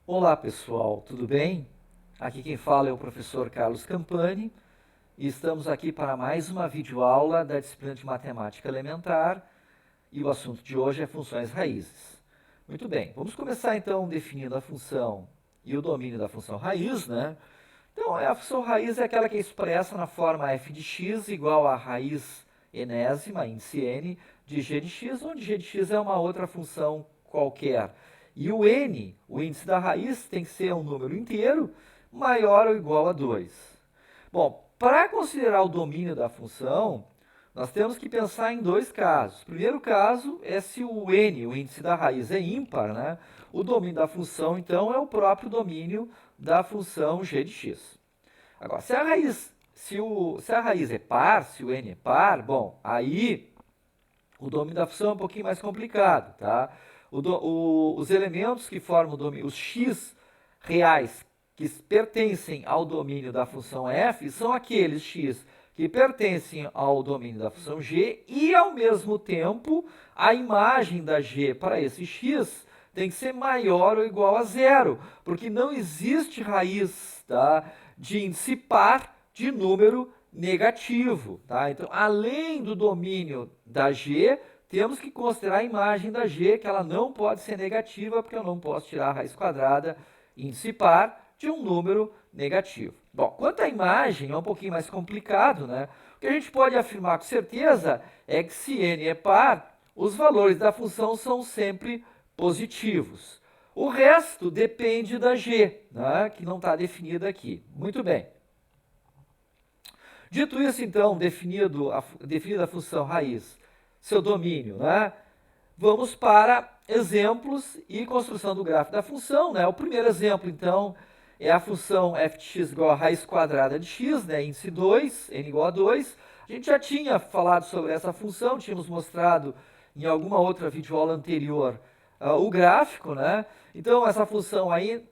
Olá pessoal, tudo bem? Aqui quem fala é o professor Carlos Campani e estamos aqui para mais uma videoaula da disciplina de Matemática Elementar e o assunto de hoje é funções raízes. Muito bem, vamos começar então definindo a função e o domínio da função raiz, né? Então a função raiz é aquela que é expressa na forma f de x igual a raiz enésima, índice n, de g de x, onde g de x é uma outra função qualquer. E o n, o índice da raiz, tem que ser um número inteiro maior ou igual a 2. Bom, para considerar o domínio da função, nós temos que pensar em dois casos. O primeiro caso é se o n, o índice da raiz, é ímpar, né? O domínio da função, então, é o próprio domínio da função g de x. Agora, se a raiz é par, se o n é par, bom, aí o domínio da função é um pouquinho mais complicado, tá? Os elementos que formam o domínio, os x reais que pertencem ao domínio da função f, são aqueles x que pertencem ao domínio da função g e, ao mesmo tempo, a imagem da g para esse x tem que ser maior ou igual a zero, porque não existe raiz, tá, de índice par de número negativo. Tá? Então, além do domínio da g, temos que considerar a imagem da g, que ela não pode ser negativa, porque eu não posso tirar a raiz quadrada índice par de um número negativo. Bom, quanto à imagem, é um pouquinho mais complicado, né? O que a gente pode afirmar com certeza é que se n é par, os valores da função são sempre positivos. O resto depende da g, né, que não está definida aqui. Muito bem. Dito isso, então, definida a função raiz, seu domínio, né, vamos para exemplos e construção do gráfico da função. Né? O primeiro exemplo, então, é a função f de x igual a raiz quadrada de x, né, índice 2, n igual a 2. A gente já tinha falado sobre essa função, tínhamos mostrado em alguma outra videoaula anterior o gráfico, né? Então, essa função aí,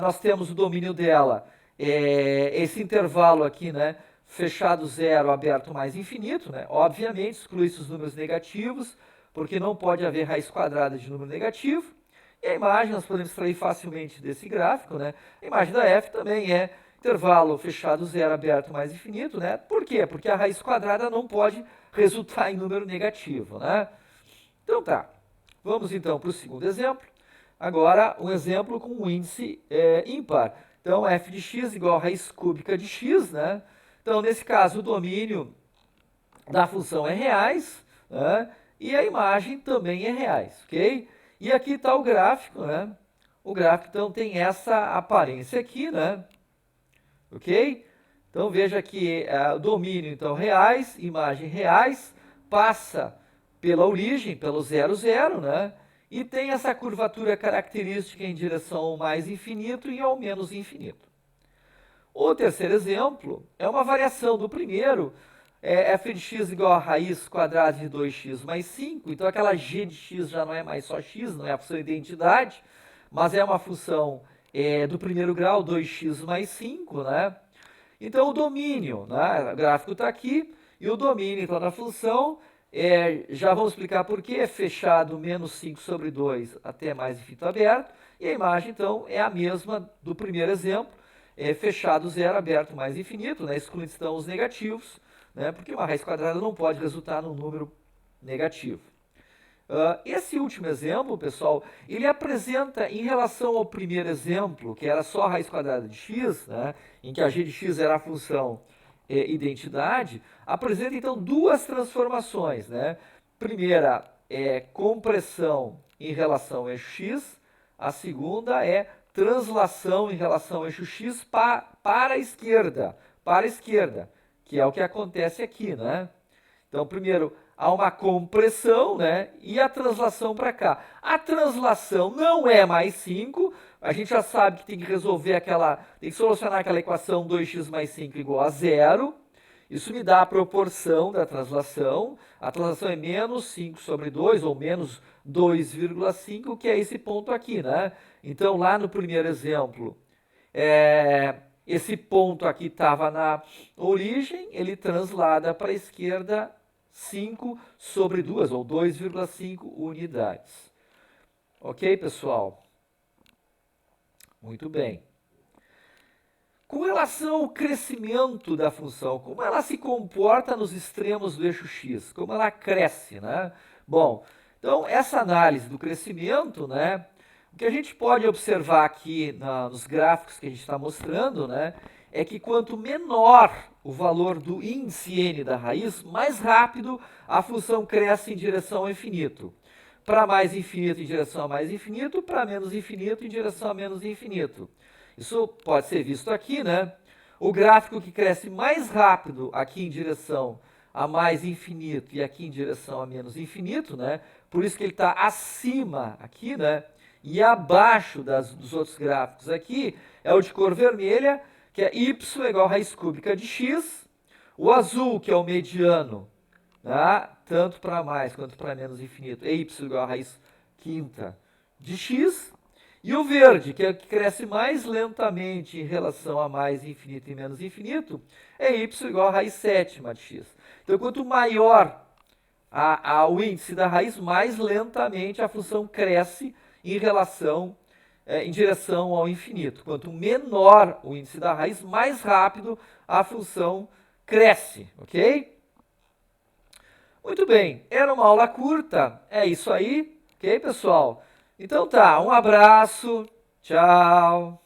nós temos o domínio dela, esse intervalo aqui, né? Fechado zero, aberto mais infinito, né? Obviamente, exclui-se os números negativos, porque não pode haver raiz quadrada de número negativo. E a imagem nós podemos extrair facilmente desse gráfico, né? A imagem da f também é intervalo fechado zero, aberto mais infinito, né? Por quê? Porque a raiz quadrada não pode resultar em número negativo, né? Então tá, vamos então para o segundo exemplo. Agora, um exemplo com um índice ímpar. Então, f de x igual a raiz cúbica de x, né? Então, nesse caso, o domínio da função é reais, né? E a imagem também é reais, ok? E aqui está o gráfico, né? O gráfico, então, tem essa aparência aqui, né? Ok? Então, veja que o domínio, então, reais, imagem reais, passa pela origem, pelo 0, 0, né? E tem essa curvatura característica em direção ao mais infinito e ao menos infinito. O terceiro exemplo é uma variação do primeiro, f de x igual a raiz quadrada de 2x mais 5. Então, aquela g de x já não é mais só x, não é a função identidade, mas é uma função do primeiro grau, 2x mais 5, né? Então, o domínio, né? O gráfico está aqui, e o domínio, então, da função, já vamos explicar por quê, é fechado menos 5 sobre 2 até mais infinito aberto, e a imagem, então, é a mesma do primeiro exemplo, fechado zero, aberto mais infinito, né? Excluindo, então, os negativos, né? Porque uma raiz quadrada não pode resultar num número negativo. Esse último exemplo, pessoal, ele apresenta, em relação ao primeiro exemplo, que era só a raiz quadrada de x, né, em que a g de x era a função identidade, apresenta, então, duas transformações. Né? Primeira é compressão em relação ao eixo x, a segunda é translação em relação ao eixo x para a esquerda, que é o que acontece aqui, né? Então, primeiro, há uma compressão, né? E a translação para cá. A translação não é mais 5. A gente já sabe que tem que resolver tem que solucionar aquela equação 2x mais 5 igual a zero. Isso me dá a proporção da translação. A translação é menos 5 sobre 2, ou menos 2,5, que é esse ponto aqui, né? Então, lá no primeiro exemplo, esse ponto aqui estava na origem, ele translada para a esquerda 5 sobre 2, ou 2,5 unidades. Ok, pessoal? Muito bem. Com relação ao crescimento da função, como ela se comporta nos extremos do eixo x, como ela cresce, né? Bom, então essa análise do crescimento, né? O que a gente pode observar aqui nos gráficos que a gente está mostrando, né? É que quanto menor o valor do índice n da raiz, mais rápido a função cresce em direção ao infinito. Para mais infinito em direção a mais infinito, para menos infinito em direção a menos infinito. Isso pode ser visto aqui, né? O gráfico que cresce mais rápido aqui em direção a mais infinito e aqui em direção a menos infinito, né? Por isso que ele está acima aqui, né? E abaixo dos outros gráficos aqui é o de cor vermelha, que é y igual a raiz cúbica de x. O azul, que é o mediano, né? Tanto para mais quanto para menos infinito, é y igual a raiz quinta de x. E o verde, que é o que cresce mais lentamente em relação a mais infinito e menos infinito, é y igual a raiz sétima de x. Então, quanto maior o índice da raiz, mais lentamente a função cresce em relação, em direção ao infinito. Quanto menor o índice da raiz, mais rápido a função cresce, ok? Muito bem, era uma aula curta, é isso aí, ok, pessoal? Então tá, um abraço, tchau!